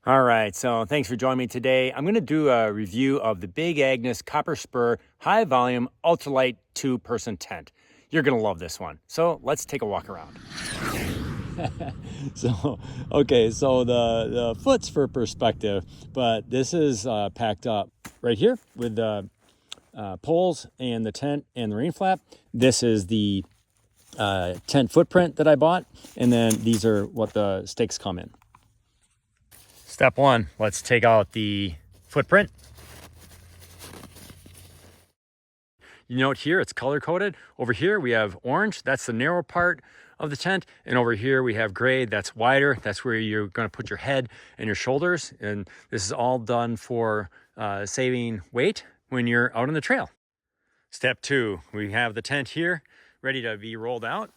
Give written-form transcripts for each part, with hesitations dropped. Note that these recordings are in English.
All right, so thanks for joining me today. I'm going to do a review of the Big Agnes Copper Spur High Volume Ultralight 2-person tent. You're going to love this one. So let's take a walk around. So the foot's for perspective, but this is packed up right here with the poles and the tent and the rain flap. This is the tent footprint that I bought, and then these are what the stakes come in. Step one, let's take out the footprint. You note here it's color coded. Over here we have orange, that's the narrow part of the tent. And over here we have gray, that's wider. That's where you're gonna put your head and your shoulders. And this is all done for saving weight when you're out on the trail. Step two, we have the tent here ready to be rolled out.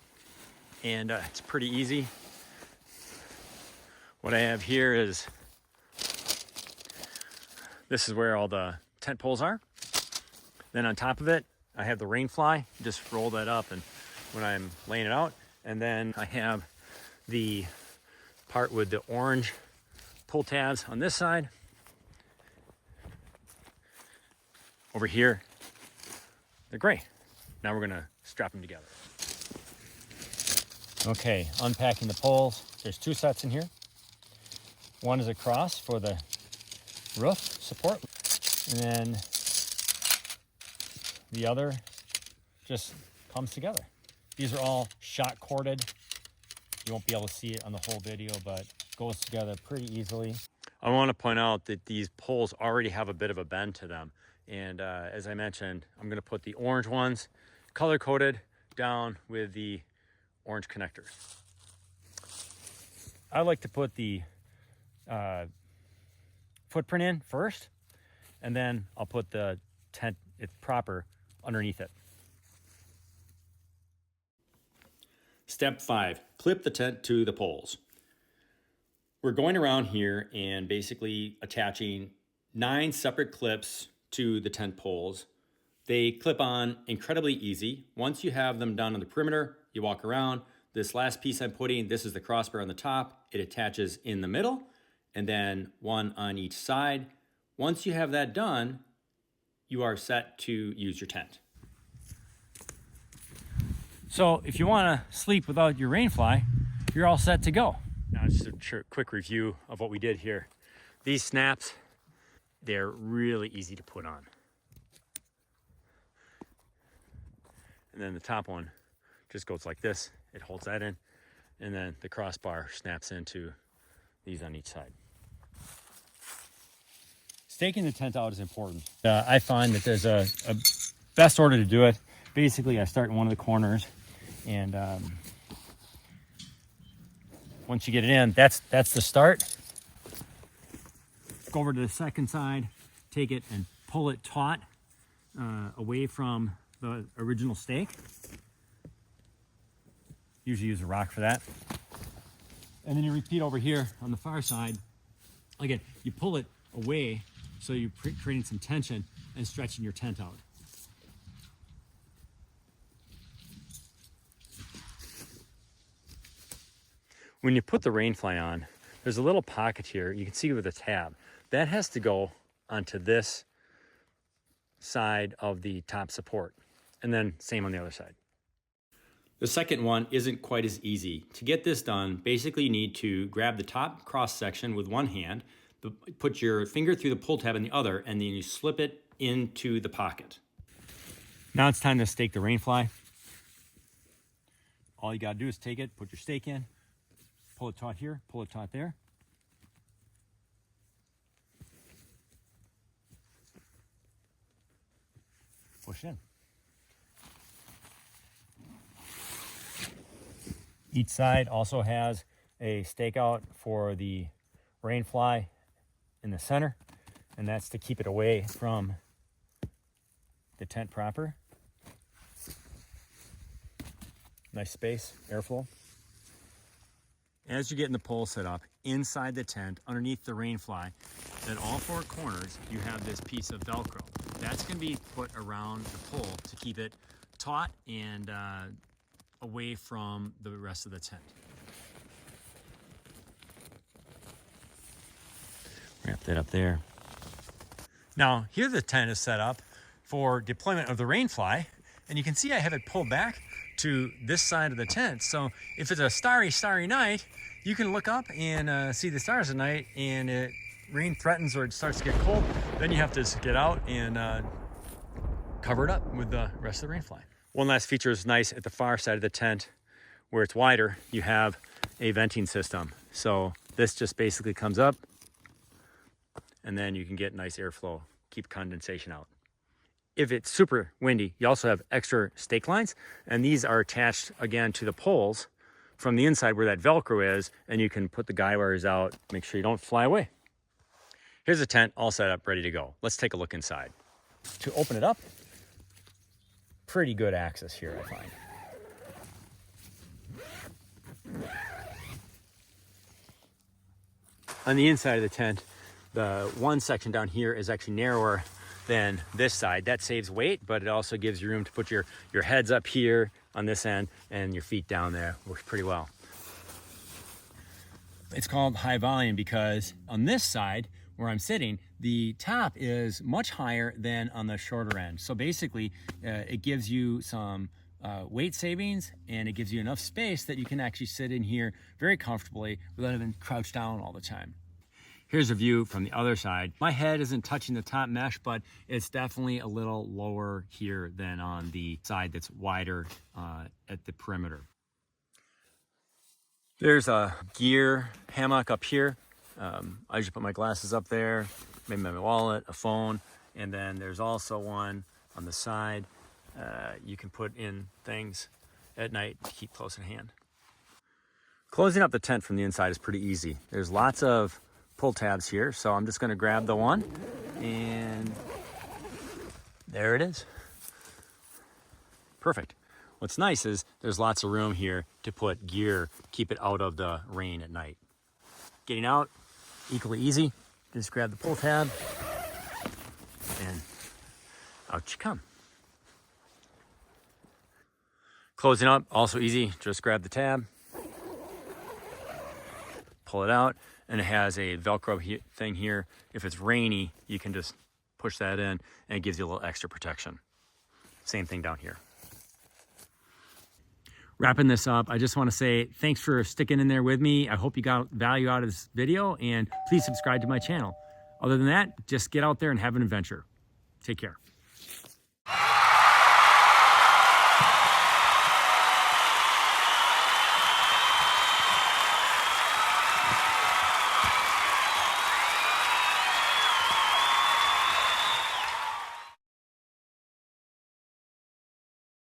And it's pretty easy. What I have here is, this is where all the tent poles are. Then on top of it, I have the rain fly. Just roll that up and when I'm laying it out. And then I have the part with the orange pull tabs on this side. Over here, they're gray. Now we're gonna strap them together. Okay, unpacking the poles. There's two sets in here. One is across for the roof support, and then the other just comes together. These are all shot corded. You won't be able to see it on the whole video, but goes together pretty easily. I want to point out that these poles already have a bit of a bend to them. And as I mentioned, I'm going to put the orange ones color coded down with the orange connectors. I like to put the footprint in first, and then I'll put the tent proper underneath it. Step 5, clip the tent to the poles. We're going around here and basically attaching 9 separate clips to the tent poles. They clip on incredibly easy. Once you have them done on the perimeter, you walk around. This last piece I'm putting, this is the crossbar on the top. It attaches in the middle, and then one on each side. Once you have that done, you are set to use your tent. So if you want to sleep without your rain fly, you're all set to go. Now just a quick review of what we did here. These snaps, they're really easy to put on. And then the top one just goes like this. It holds that in, and then the crossbar snaps into these on each side. Staking the tent out is important. I find that there's a best order to do it. Basically, I start in one of the corners, and once you get it in, that's the start. Go over to the second side, take it and pull it taut away from the original stake. Usually use a rock for that. And then you repeat over here on the far side. Again, you pull it away so you're creating some tension and stretching your tent out. When you put the rain fly on, there's a little pocket here. You can see with a tab. That has to go onto this side of the top support. And then same on the other side. The second one isn't quite as easy. To get this done, basically you need to grab the top cross section with one hand, put your finger through the pull tab in the other, and then you slip it into the pocket. Now it's time to stake the rain fly. All you gotta do is take it, put your stake in, pull it taut here, pull it taut there. Push in. Each side also has a stakeout for the rain fly in the center, and that's to keep it away from the tent proper. Nice space, airflow. As you're getting the pole set up inside the tent, underneath the rain fly, at all 4 corners, you have this piece of Velcro. That's going to be put around the pole to keep it taut and away from the rest of the tent. Wrap that up there. Now, here the tent is set up for deployment of the rainfly, and you can see I have it pulled back to this side of the tent. So if it's a starry night, you can look up and see the stars at night, and rain threatens or it starts to get cold, then you have to just get out and cover it up with the rest of the rainfly. One last feature is nice at the far side of the tent where it's wider, you have a venting system. So this just basically comes up, and then you can get nice airflow, keep condensation out. If it's super windy, you also have extra stake lines, and these are attached again to the poles from the inside where that Velcro is, and you can put the guy wires out, make sure you don't fly away. Here's the tent all set up, ready to go. Let's take a look inside. To open it up, pretty good access here, I find. On the inside of the tent, the one section down here is actually narrower than this side. That saves weight, but it also gives you room to put your heads up here on this end and your feet down there. Works pretty well. It's called high volume because on this side where I'm sitting, the top is much higher than on the shorter end. So basically, it gives you some weight savings, and it gives you enough space that you can actually sit in here very comfortably without having to crouch down all the time. Here's a view from the other side. My head isn't touching the top mesh, but it's definitely a little lower here than on the side that's wider at the perimeter. There's a gear hammock up here. I usually put my glasses up there, maybe my wallet, a phone, and then there's also one on the side. You can put in things at night to keep close at hand. Closing up the tent from the inside is pretty easy. There's lots of pull tabs here, so I'm just going to grab the one, and there it is. Perfect. What's nice is there's lots of room here to put gear, keep it out of the rain at night. Getting out, equally easy. Just grab the pull tab, and out you come. Closing up, also easy. Just grab the tab, pull it out, and it has a Velcro thing here. If it's rainy, you can just push that in, and it gives you a little extra protection. Same thing down here. Wrapping this up, I just want to say thanks for sticking in there with me. I hope you got value out of this video, and please subscribe to my channel. Other than that, just get out there and have an adventure. Take care.